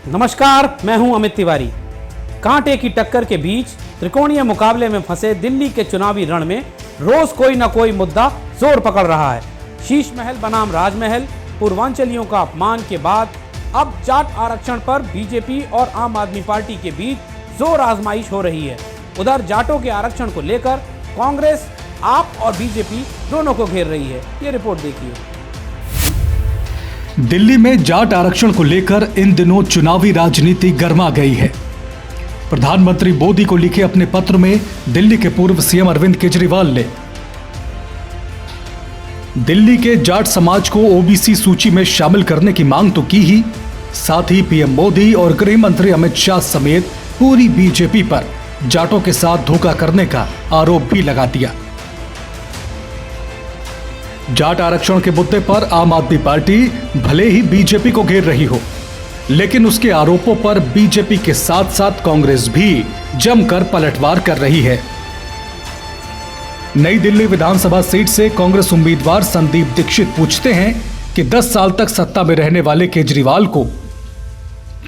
नमस्कार, मैं हूं अमित तिवारी। कांटे की टक्कर के बीच त्रिकोणीय मुकाबले में फंसे दिल्ली के चुनावी रण में रोज कोई न कोई मुद्दा जोर पकड़ रहा है। शीश महल बनाम राजमहल, पूर्वांचलियों का अपमान के बाद अब जाट आरक्षण पर बीजेपी और आम आदमी पार्टी के बीच जोर आजमाइश हो रही है। उधर जाटों के आरक्षण को लेकर कांग्रेस, आप और बीजेपी दोनों को घेर रही है। ये रिपोर्ट देखिए। दिल्ली में जाट आरक्षण को लेकर इन दिनों चुनावी राजनीति गर्मा गई है। प्रधानमंत्री मोदी को लिखे अपने पत्र में दिल्ली के पूर्व सीएम अरविंद केजरीवाल ने दिल्ली के जाट समाज को ओबीसी सूची में शामिल करने की मांग तो की ही, साथ ही पीएम मोदी और गृह मंत्री अमित शाह समेत पूरी बीजेपी पर जाटों के साथ धोखा करने का आरोप भी लगा दिया। जाट आरक्षण के मुद्दे पर आम आदमी पार्टी भले ही बीजेपी को घेर रही हो, लेकिन उसके आरोपों पर बीजेपी के साथ साथ कांग्रेस भी जमकर पलटवार कर रही है। नई दिल्ली विधानसभा सीट से कांग्रेस उम्मीदवार संदीप दीक्षित पूछते हैं कि 10 साल तक सत्ता में रहने वाले केजरीवाल को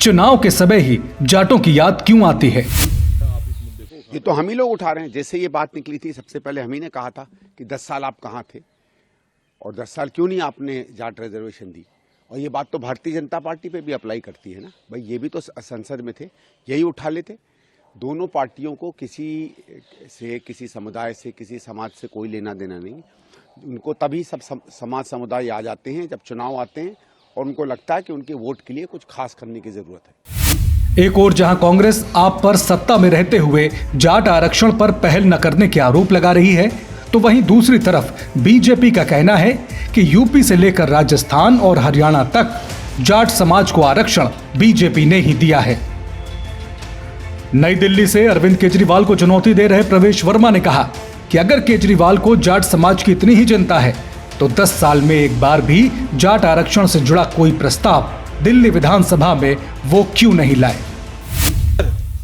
चुनाव के समय ही जाटों की याद क्यों आती है। ये तो हम ही लोग उठा रहे हैं। जैसे ये बात निकली थी, सबसे पहले हम ही ने कहा था कि 10 साल आप कहां थे और 10 साल क्यों नहीं आपने जाट रिजर्वेशन दी। और ये बात तो भारतीय जनता पार्टी पे भी अप्लाई करती है ना भाई, ये भी तो संसद में थे, यही उठा लेते। दोनों पार्टियों को किसी समुदाय से, किसी समाज से कोई लेना देना नहीं। उनको तभी सब समाज समुदाय आ जाते हैं जब चुनाव आते हैं और उनको लगता है कि उनके वोट के लिए कुछ खास करने की जरूरत है। एक और जहां कांग्रेस आप पर सत्ता में रहते हुए जाट आरक्षण पर पहल न करने के आरोप लगा रही है, तो वहीं दूसरी तरफ बीजेपी का कहना है कि यूपी से लेकर राजस्थान और हरियाणा तक जाट समाज को आरक्षण बीजेपी ने ही दिया है। नई दिल्ली से अरविंद केजरीवाल को चुनौती दे रहे प्रवेश वर्मा ने कहा कि अगर केजरीवाल को जाट समाज की इतनी ही चिंता है तो 10 साल में एक बार भी जाट आरक्षण से जुड़ा कोई प्रस्ताव दिल्ली विधानसभा में वो क्यों नहीं लाए।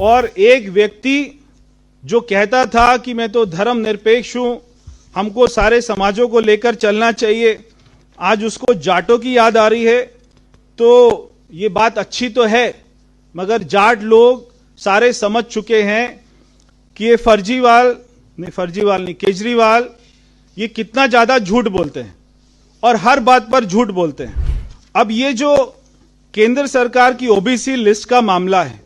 और एक व्यक्ति जो कहता था कि मैं तो धर्मनिरपेक्ष हूं, हमको सारे समाजों को लेकर चलना चाहिए, आज उसको जाटों की याद आ रही है। तो ये बात अच्छी तो है, मगर जाट लोग सारे समझ चुके हैं कि ये केजरीवाल ये कितना ज्यादा झूठ बोलते हैं और हर बात पर झूठ बोलते हैं। अब ये जो केंद्र सरकार की ओबीसी लिस्ट का मामला है,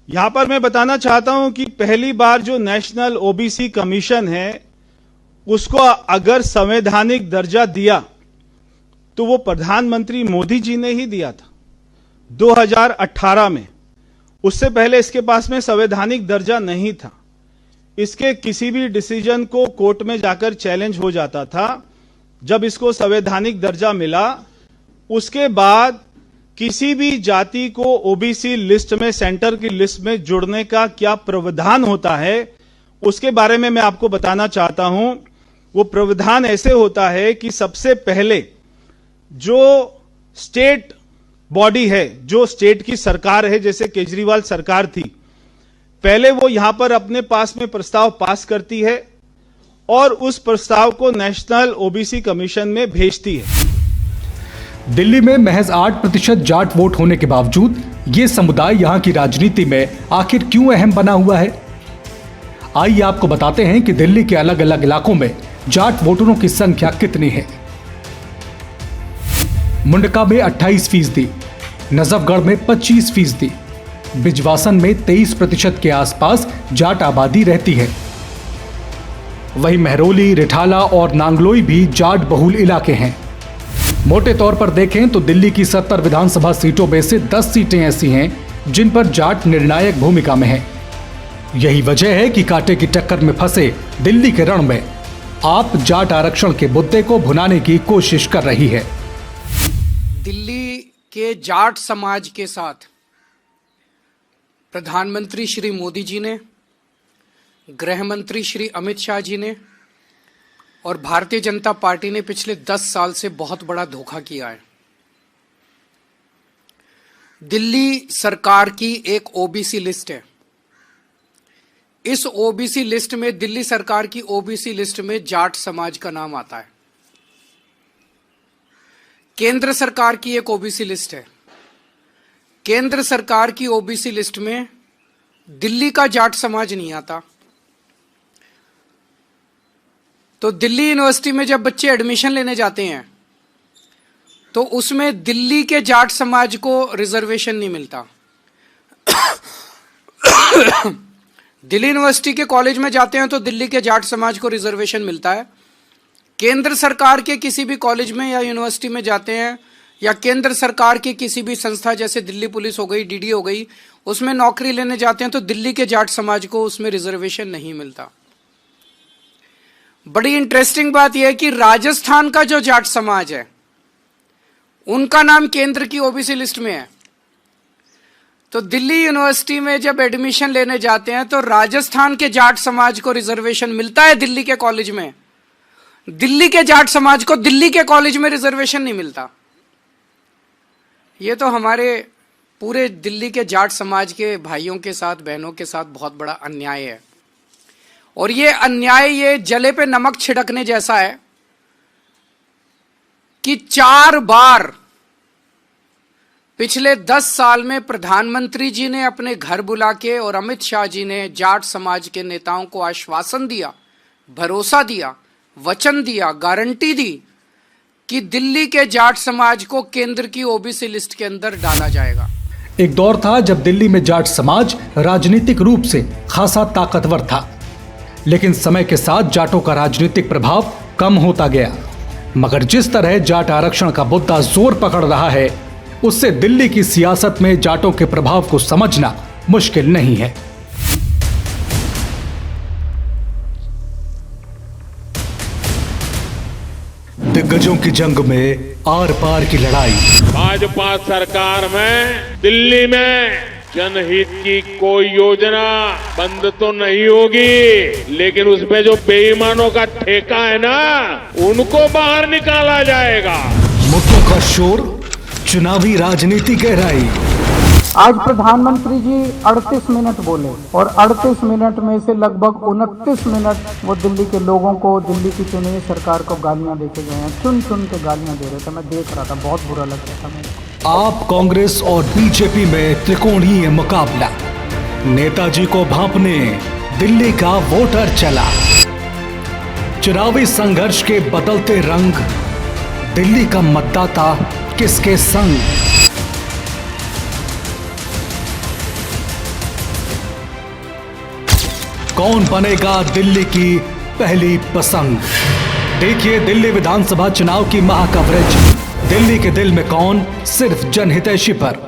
यहां पर मैं बताना चाहता हूं कि पहली बार जो नेशनल ओबीसी कमीशन है उसको अगर संवैधानिक दर्जा दिया तो वो प्रधानमंत्री मोदी जी ने ही दिया था 2018 में। उससे पहले इसके पास में संवैधानिक दर्जा नहीं था। इसके किसी भी डिसीजन को कोर्ट में जाकर चैलेंज हो जाता था। जब इसको संवैधानिक दर्जा मिला, उसके बाद किसी भी जाति को ओबीसी लिस्ट में, सेंटर की लिस्ट में जुड़ने का क्या प्रावधान होता है, उसके बारे में मैं आपको बताना चाहता हूं। वो प्रावधान ऐसे होता है कि सबसे पहले जो स्टेट बॉडी है, जो स्टेट की सरकार है, जैसे केजरीवाल सरकार थी, पहले वो यहां पर अपने पास में प्रस्ताव पास करती है और उस प्रस्ताव को नेशनल ओबीसी कमीशन में भेजती है। दिल्ली में महज 8% जाट वोट होने के बावजूद ये समुदाय यहां की राजनीति में आखिर क्यों अहम बना हुआ है। आइए आपको बताते हैं कि दिल्ली के अलग अलग इलाकों में जाट वोटरों की संख्या कितनी है। मुंडका में 28%, नजफगढ़ में 25%, बिजवासन में 23% के आसपास जाट आबादी रहती है। वहीं महरौली, रिठाला और नांगलोई भी जाट बहुल इलाके हैं। मोटे तौर पर देखें तो दिल्ली की 70 विधानसभा सीटों में से 10 सीटें ऐसी हैं जिन पर जाट निर्णायक भूमिका में है। यही वजह है कि कांटे की टक्कर में फंसे दिल्ली के रण में आप जाट आरक्षण के मुद्दे को भुनाने की कोशिश कर रही है। दिल्ली के जाट समाज के साथ प्रधानमंत्री श्री मोदी जी ने, गृह मंत्री श्री अमित शाह जी ने और भारतीय जनता पार्टी ने पिछले 10 साल से बहुत बड़ा धोखा किया है। दिल्ली सरकार की एक ओबीसी लिस्ट है। इस ओबीसी लिस्ट में, दिल्ली सरकार की ओबीसी लिस्ट में जाट समाज का नाम आता है। केंद्र सरकार की एक ओबीसी लिस्ट है। केंद्र सरकार की ओबीसी लिस्ट में दिल्ली का जाट समाज नहीं आता। तो दिल्ली यूनिवर्सिटी में जब बच्चे एडमिशन लेने जाते हैं तो उसमें दिल्ली के जाट समाज को रिजर्वेशन नहीं मिलता। दिल्ली यूनिवर्सिटी के कॉलेज में जाते हैं तो दिल्ली के जाट समाज को रिजर्वेशन मिलता है। केंद्र सरकार के किसी भी कॉलेज में या यूनिवर्सिटी में जाते हैं या केंद्र सरकार की किसी भी संस्था जैसे दिल्ली पुलिस हो गई, डीडी हो गई, उसमें नौकरी लेने जाते हैं तो दिल्ली के जाट समाज को उसमें रिजर्वेशन नहीं मिलता। बड़ी इंटरेस्टिंग बात यह है कि राजस्थान का जो जाट समाज है उनका नाम केंद्र की ओबीसी लिस्ट में है। तो दिल्ली यूनिवर्सिटी में जब एडमिशन लेने जाते हैं तो राजस्थान के जाट समाज को रिजर्वेशन मिलता है दिल्ली के कॉलेज में, दिल्ली के जाट समाज को दिल्ली के कॉलेज में रिजर्वेशन नहीं मिलता। ये तो हमारे पूरे दिल्ली के जाट समाज के भाइयों के साथ, बहनों के साथ बहुत बड़ा अन्याय है। और ये अन्याय ये जले पे नमक छिड़कने जैसा है कि 4 बार पिछले 10 साल में प्रधानमंत्री जी ने अपने घर बुला के और अमित शाह जी ने जाट समाज के नेताओं को आश्वासन दिया, भरोसा दिया, वचन दिया, गारंटी दी कि दिल्ली के जाट समाज को केंद्र की ओबीसी लिस्ट के अंदर डाला जाएगा। एक दौर था जब दिल्ली में जाट समाज राजनीतिक रूप से खासा ताकतवर था, लेकिन समय के साथ जाटों का राजनीतिक प्रभाव कम होता गया। मगर जिस तरह जाट आरक्षण का मुद्दा जोर पकड़ रहा है, उससे दिल्ली की सियासत में जाटों के प्रभाव को समझना मुश्किल नहीं है। दिग्गजों की जंग में आर पार की लड़ाई। भाजपा सरकार में दिल्ली में जनहित की कोई योजना बंद तो नहीं होगी, लेकिन उसमें जो बेईमानों का ठेका है ना, उनको बाहर निकाला जाएगा। मुद्दों का शोर, चुनावी राजनीति गहराई। आज प्रधानमंत्री जी 38 मिनट बोले और 38 मिनट में से लगभग 29 मिनट वो दिल्ली के लोगों को, दिल्ली की चुनी हुई सरकार को गालियां देके गए हैं। चुन चुन के गालियां दे रहे थे, मैं देख रहा था, बहुत बुरा लग रहा था मेरे को। आप कांग्रेस और बीजेपी में त्रिकोणीय मुकाबला। नेताजी को भांपने दिल्ली का वोटर चला। चुनावी संघर्ष के बदलते रंग, दिल्ली का मतदाता किसके संग? कौन बनेगा दिल्ली की पहली पसंद? देखिए दिल्ली विधानसभा चुनाव की महाकवरेज। दिल्ली के दिल में कौन, सिर्फ जनहितैषी पर।